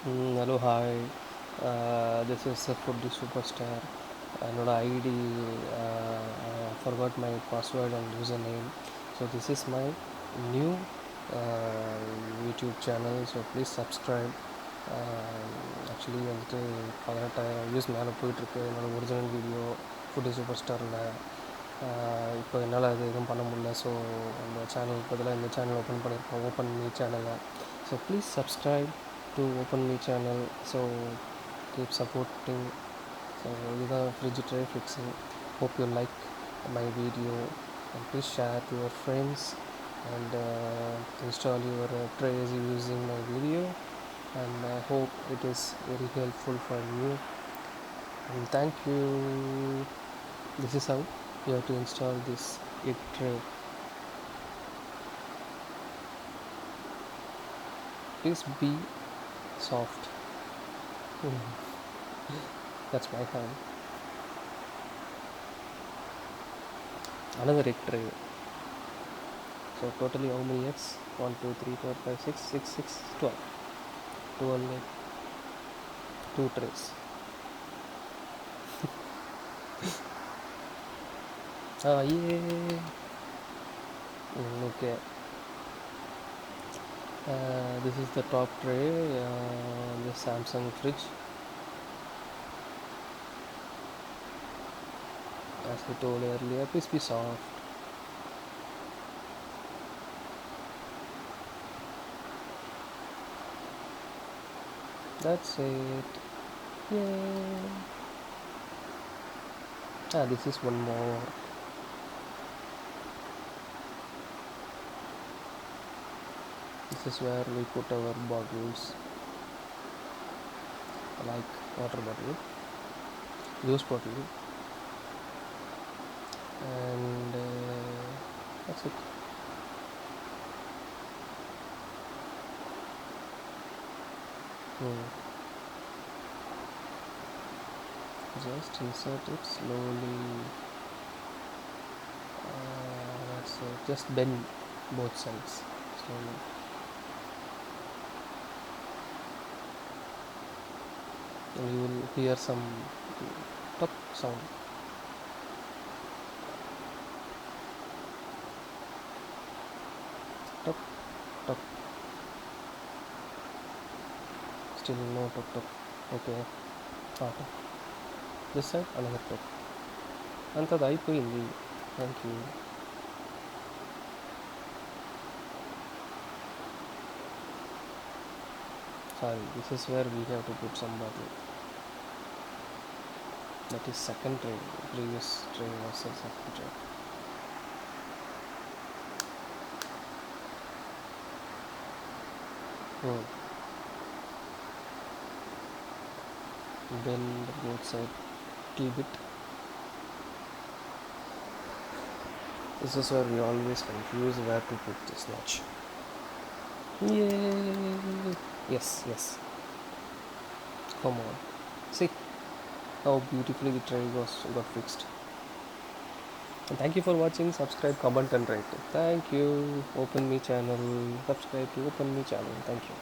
Hello, hi. This is a foodie superstar. என்னோட ID forgot my password and username. So this is my new uh, YouTube channel. So please subscribe. Actually வந்துட்டு 18,000 views மேலே போயிட்டுருக்கு என்னோடய original video foodie super ஸ்டாரில். இப்போ என்னால் அது எதுவும் பண்ண முடியல. ஸோ அந்த சேனலுக்கு பதிலாக இந்த சேனல் ஓப்பன் பண்ணியிருக்கோம், ஓப்பன் மீ சேனலை. So please subscribe to open me channel. So keep supporting. So இதுதான் fridge tray fixing. Hope you like my video and please share to your friends and install your trays using my video, and I hope it is very helpful for you, and thank you. This is how you have to install this egg tray. Please be soft. That's my hand. Another egg tray. So totally how many eggs? 1, 2, 3, 4, 5, 6, 6, 6, 12. 12 egg, 2 trays. Yeah. Okay. This is the top tray. The Samsung fridge. As I told earlier, please be soft. That's it. Yay. This is one more. This is where we put our bottles, like water bottle, juice bottle, and that's it. Just insert it slowly. That's it. Just bend both sides slowly. And you will hear some tuck sound. Tuck, tuck. Still no tuck, tuck. Okay. This side, another tuck. Antad అయిపోయింది. Thank you. Sorry, this is where we have to put some bottle. That is second tray. Previous tray was a second tray. Bend both side little bit. This is where we always confuse where to put this notch. Yay! Yes. Come on. See how beautifully the tray got fixed. And thank you for watching. Subscribe, comment and rate. Thank you. Open me channel. Subscribe to Open Me channel. Thank you.